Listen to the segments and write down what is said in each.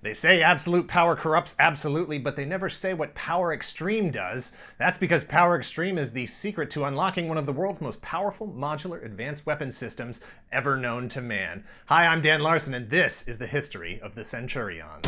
They say absolute power corrupts absolutely, but they never say what power extreme does. That's because power extreme is the secret to unlocking one of the world's most powerful modular advanced weapon systems ever known to man. Hi, I'm Dan Larson, and this is the history of the Centurions.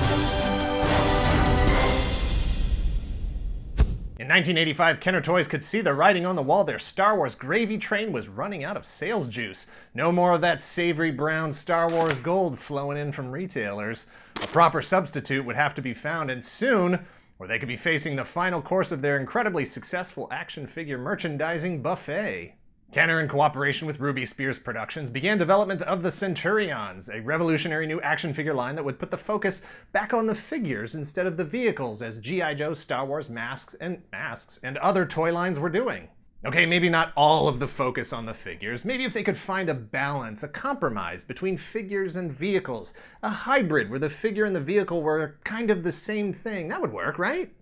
In 1985, Kenner Toys could see the writing on the wall. Their Star Wars gravy train was running out of sales juice. No more of that savory brown Star Wars gold flowing in from retailers. A proper substitute would have to be found, and soon, or they could be facing the final course of their incredibly successful action figure merchandising buffet. Kenner, in cooperation with Ruby Spears Productions, began development of the Centurions, a revolutionary new action figure line that would put the focus back on the figures instead of the vehicles, as G.I. Joe, Star Wars, masks, and other toy lines were doing. Okay, maybe not all of the focus on the figures. Maybe if they could find a balance, a compromise between figures and vehicles, a hybrid where the figure and the vehicle were kind of the same thing, that would work, right?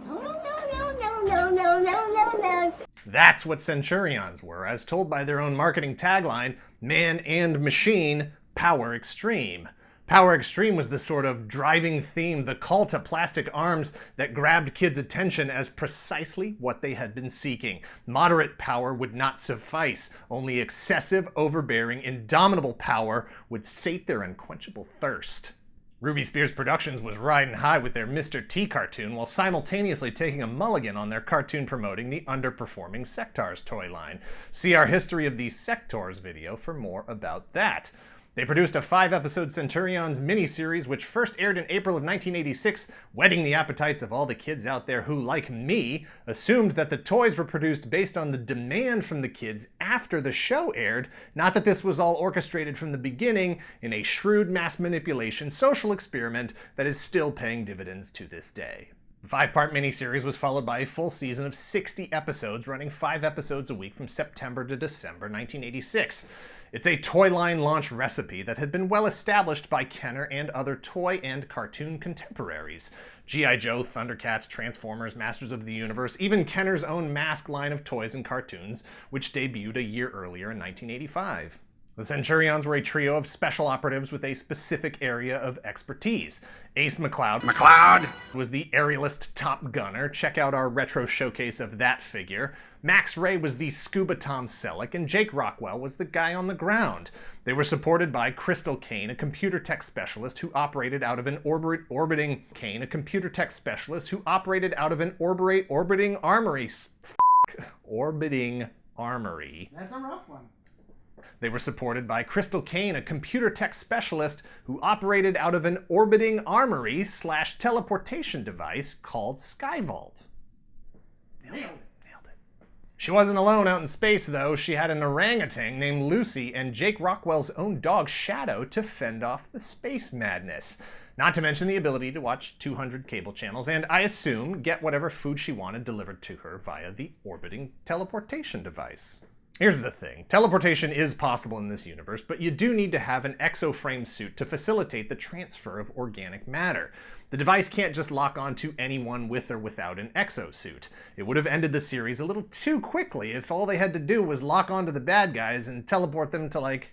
No. That's what Centurions were, as told by their own marketing tagline, Man and Machine, Power Extreme. Power Extreme was the sort of driving theme, the call to plastic arms that grabbed kids' attention as precisely what they had been seeking. Moderate power would not suffice. Only excessive, overbearing, indomitable power would sate their unquenchable thirst. Ruby Spears Productions was riding high with their Mr. T cartoon while simultaneously taking a mulligan on their cartoon promoting the underperforming Sectaurs toy line. See our History of the Sectaurs video for more about that. They produced a 5-episode Centurions miniseries which first aired in April of 1986, whetting the appetites of all the kids out there who, like me, assumed that the toys were produced based on the demand from the kids after the show aired, not that this was all orchestrated from the beginning in a shrewd mass manipulation social experiment that is still paying dividends to this day. The 5-part miniseries was followed by a full season of 60 episodes, running 5 episodes a week from September to December 1986. It's a toy line launch recipe that had been well established by Kenner and other toy and cartoon contemporaries. G.I. Joe, Thundercats, Transformers, Masters of the Universe, even Kenner's own Mask line of toys and cartoons, which debuted a year earlier in 1985. The Centurions were a trio of special operatives with a specific area of expertise. Ace McCloud was the aerialist top gunner. Check out our retro showcase of that figure. Max Ray was the scuba Tom Selleck, and Jake Rockwell was the guy on the ground. They were supported by Crystal Kane, a computer tech specialist who operated out of an orbiting armory. That's a rough one. They were supported by Crystal Kane, a computer tech specialist who operated out of an orbiting armory/teleportation device called Skyvault. Nailed it. She wasn't alone out in space, though. She had an orangutan named Lucy and Jake Rockwell's own dog Shadow to fend off the space madness. Not to mention the ability to watch 200 cable channels and, I assume, get whatever food she wanted delivered to her via the orbiting teleportation device. Here's the thing. Teleportation is possible in this universe, but you do need to have an exoframe suit to facilitate the transfer of organic matter. The device can't just lock onto anyone with or without an exosuit. It would have ended the series a little too quickly if all they had to do was lock onto the bad guys and teleport them to, like,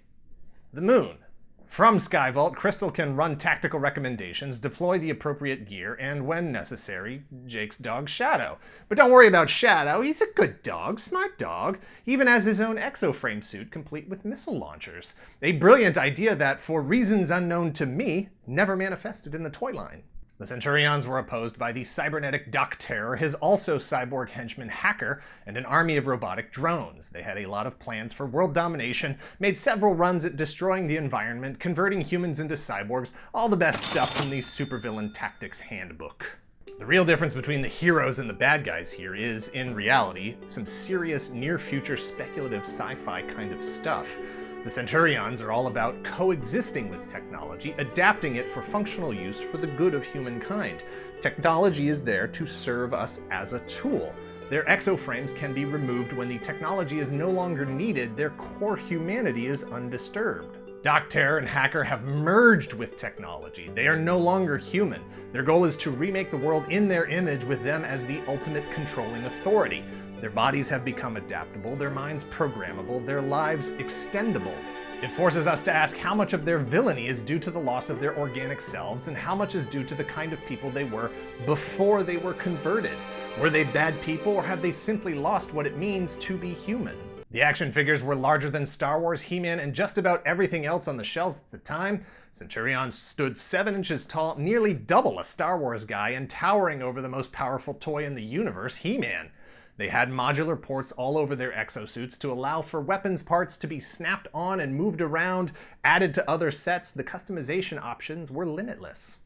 the moon. From Skyvault, Crystal can run tactical recommendations, deploy the appropriate gear, and when necessary, Jake's dog Shadow. But don't worry about Shadow, he's a good dog, smart dog, even has his own exoframe suit complete with missile launchers. A brilliant idea that, for reasons unknown to me, never manifested in the toy line. The Centurions were opposed by the cybernetic Doc Terror, his also cyborg henchman Hacker, and an army of robotic drones. They had a lot of plans for world domination, made several runs at destroying the environment, converting humans into cyborgs, all the best stuff from the Supervillain Tactics Handbook. The real difference between the heroes and the bad guys here is, in reality, some serious near-future speculative sci-fi kind of stuff. The Centurions are all about coexisting with technology, adapting it for functional use for the good of humankind. Technology is there to serve us as a tool. Their exoframes can be removed when the technology is no longer needed. Their core humanity is undisturbed. Doc Terror and Hacker have merged with technology. They are no longer human. Their goal is to remake the world in their image with them as the ultimate controlling authority. Their bodies have become adaptable, their minds programmable, their lives extendable. It forces us to ask how much of their villainy is due to the loss of their organic selves and how much is due to the kind of people they were before they were converted. Were they bad people, or have they simply lost what it means to be human? The action figures were larger than Star Wars, He-Man, and just about everything else on the shelves at the time. Centurions stood 7 inches tall, nearly double a Star Wars guy, and towering over the most powerful toy in the universe, He-Man. They had modular ports all over their exosuits to allow for weapons parts to be snapped on and moved around, added to other sets. The customization options were limitless.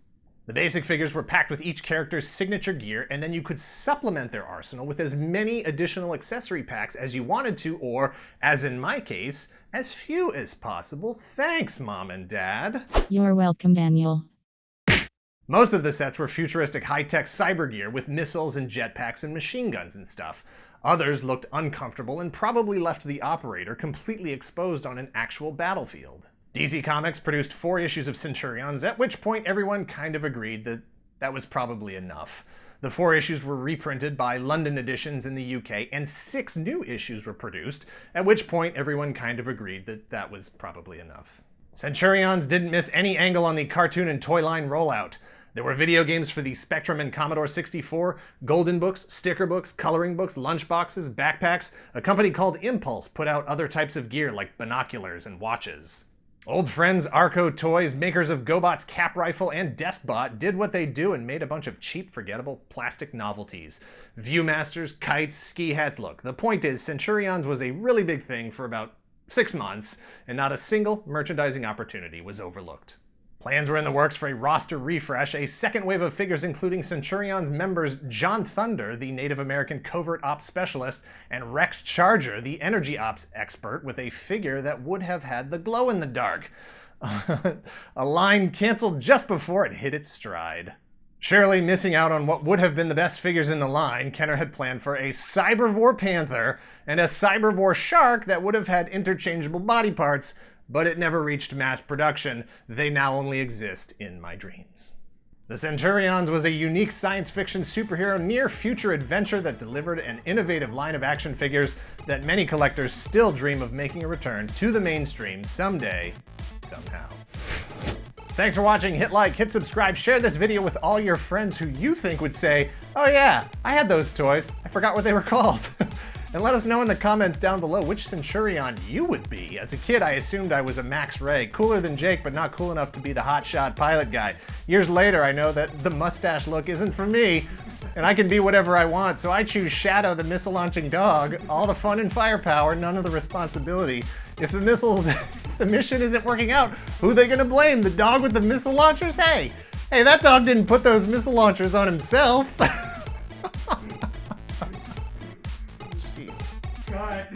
The basic figures were packed with each character's signature gear, and then you could supplement their arsenal with as many additional accessory packs as you wanted to, or, as in my case, as few as possible. Thanks, Mom and Dad. You're welcome, Daniel. Most of the sets were futuristic high-tech cyber gear with missiles and jetpacks and machine guns and stuff. Others looked uncomfortable and probably left the operator completely exposed on an actual battlefield. DC Comics produced 4 issues of Centurions, at which point everyone kind of agreed that that was probably enough. The 4 issues were reprinted by London Editions in the UK, and 6 new issues were produced, at which point everyone kind of agreed that that was probably enough. Centurions didn't miss any angle on the cartoon and toy line rollout. There were video games for the Spectrum and Commodore 64, golden books, sticker books, coloring books, lunchboxes, backpacks. A company called Impulse put out other types of gear like binoculars and watches. Old friends Arco Toys, makers of GoBot's Cap Rifle and Deskbot, did what they do and made a bunch of cheap, forgettable plastic novelties. Viewmasters, kites, ski hats. Look, the point is, Centurions was a really big thing for about 6 months, and not a single merchandising opportunity was overlooked. Plans were in the works for a roster refresh, a second wave of figures including Centurions members John Thunder, the Native American covert ops specialist, and Rex Charger, the energy ops expert, with a figure that would have had the glow in the dark. A line canceled just before it hit its stride. Surely missing out on what would have been the best figures in the line, Kenner had planned for a Cybervore Panther and a Cybervore Shark that would have had interchangeable body parts, but it never reached mass production. They now only exist in my dreams. The Centurions was a unique science fiction superhero near-future adventure that delivered an innovative line of action figures that many collectors still dream of making a return to the mainstream someday, somehow. Thanks for watching. Hit like, hit subscribe, share this video with all your friends who you think would say, "Oh yeah, I had those toys. I forgot what they were called." And let us know in the comments down below which Centurion you would be. As a kid, I assumed I was a Max Ray, cooler than Jake, but not cool enough to be the hotshot pilot guy. Years later, I know that the mustache look isn't for me, and I can be whatever I want, so I choose Shadow, the missile-launching dog. All the fun and firepower, none of the responsibility. If the mission isn't working out, who are they gonna blame? The dog with the missile launchers? Hey, that dog didn't put those missile launchers on himself. Jeez. God.